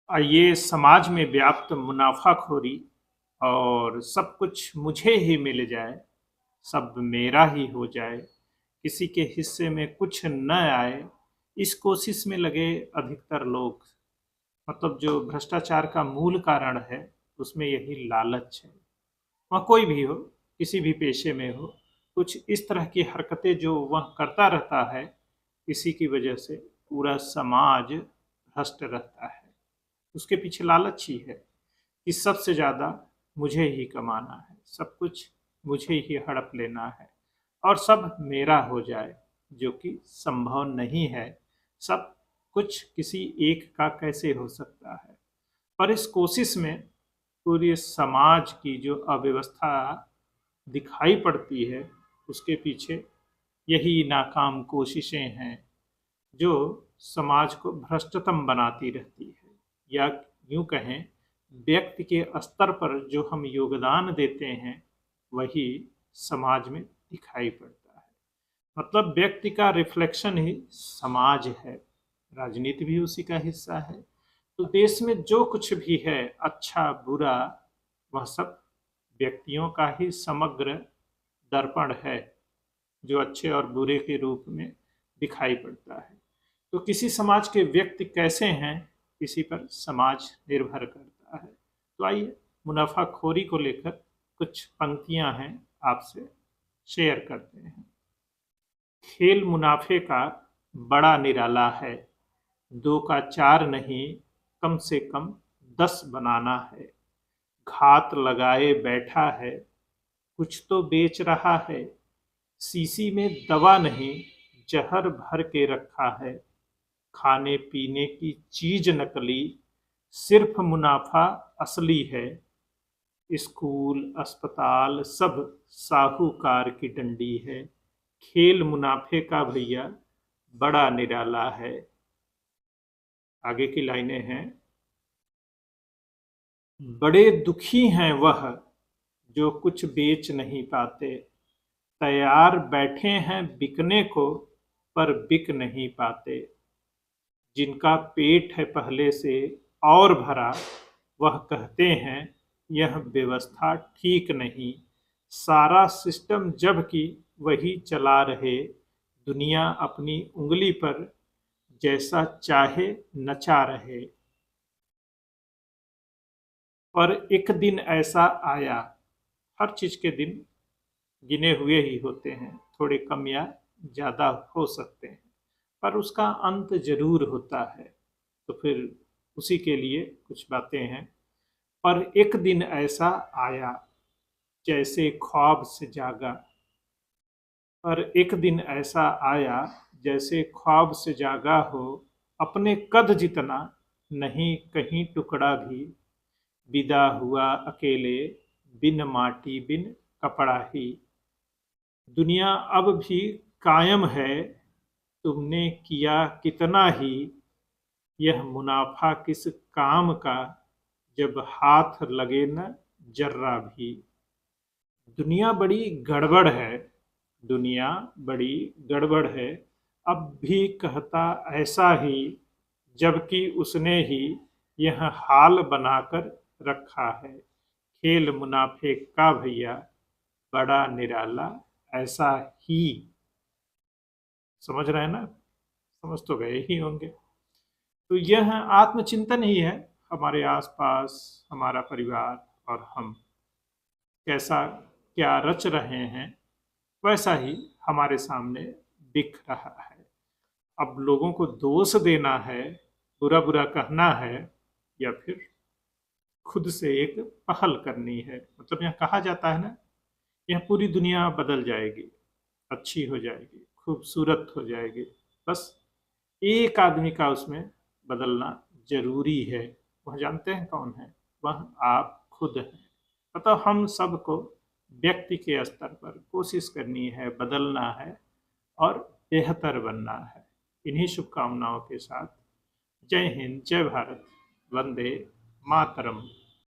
ये समाज में व्याप्त मुनाफाखोरी और सब कुछ मुझे ही मिल जाए, सब मेरा ही हो जाए, किसी के हिस्से में कुछ न आए, इस कोशिश में लगे अधिकतर लोग। मतलब जो भ्रष्टाचार का मूल कारण है, उसमें यही लालच है। वह कोई भी हो, किसी भी पेशे में हो, कुछ इस तरह की हरकतें जो वह करता रहता है, इसी की वजह से पूरा समाज भ्रष्ट रहता है। उसके पीछे लालच ही है कि सबसे ज़्यादा मुझे ही कमाना है, सब कुछ मुझे ही हड़प लेना है और सब मेरा हो जाए, जो कि संभव नहीं है। सब कुछ किसी एक का कैसे हो सकता है? पर इस कोशिश में पूरे समाज की जो अव्यवस्था दिखाई पड़ती है, उसके पीछे यही नाकाम कोशिशें हैं जो समाज को भ्रष्टतम बनाती रहती है। या यूं कहें, व्यक्ति के स्तर पर जो हम योगदान देते हैं, वही समाज में दिखाई पड़ता है। मतलब व्यक्ति का रिफ्लेक्शन ही समाज है। राजनीति भी उसी का हिस्सा है। तो देश में जो कुछ भी है, अच्छा बुरा, वह सब व्यक्तियों का ही समग्र दर्पण है, जो अच्छे और बुरे के रूप में दिखाई पड़ता है। तो किसी समाज के व्यक्ति कैसे हैं, इसी पर समाज निर्भर करता है। तो आइए, मुनाफाखोरी को लेकर कुछ पंक्तियां हैं, आपसे शेयर करते हैं। खेल मुनाफे का बड़ा निराला है, दो का चार नहीं, कम से कम 10 बनाना है। घात लगाए बैठा है, कुछ तो बेच रहा है। शीशी में दवा नहीं, जहर भर के रखा है। खाने पीने की चीज नकली, सिर्फ मुनाफा असली है। स्कूल अस्पताल सब साहूकार की डंडी है। खेल मुनाफे का भैया बड़ा निराला है। आगे की लाइनें हैं। बड़े दुखी हैं वह जो कुछ बेच नहीं पाते, तैयार बैठे हैं बिकने को पर बिक नहीं पाते। जिनका पेट है पहले से और भरा, वह कहते हैं यह व्यवस्था ठीक नहीं। सारा सिस्टम जबकि वही चला रहे, दुनिया अपनी उंगली पर जैसा चाहे नचा रहे। पर एक दिन ऐसा आया, हर चीज के दिन गिने हुए ही होते हैं, थोड़े कम या ज़्यादा हो सकते हैं, पर उसका अंत जरूर होता है। तो फिर उसी के लिए कुछ बातें हैं। पर एक दिन ऐसा आया, जैसे ख्वाब से जागा। पर एक दिन ऐसा आया, जैसे ख्वाब से जागा हो। अपने कद जितना नहीं कहीं टुकड़ा भी, विदा हुआ अकेले, बिन माटी बिन कपड़ा ही। दुनिया अब भी कायम है, तुमने किया कितना ही। यह मुनाफा किस काम का, जब हाथ लगे न जर्रा भी। दुनिया बड़ी गड़बड़ है, दुनिया बड़ी गड़बड़ है, अब भी कहता ऐसा ही, जबकि उसने ही यह हाल बनाकर रखा है। खेल मुनाफे का भैया बड़ा निराला ऐसा ही। समझ रहे हैं ना? समझ तो गए ही होंगे। तो यह आत्मचिंतन ही है। हमारे आसपास हमारा परिवार और हम कैसा क्या रच रहे हैं, वैसा ही हमारे सामने दिख रहा है। अब लोगों को दोष देना है, बुरा बुरा कहना है, या फिर खुद से एक पहल करनी है। मतलब यहाँ कहा जाता है ना, यह पूरी दुनिया बदल जाएगी, अच्छी हो जाएगी, खूबसूरत हो जाएगी, बस एक आदमी का उसमें बदलना जरूरी है। वह जानते हैं कौन है? वह आप खुद हैं। अतः हम सबको व्यक्ति के स्तर पर कोशिश करनी है, बदलना है और बेहतर बनना है। इन्हीं शुभकामनाओं के साथ जय हिंद, जय भारत, वंदे मातरम।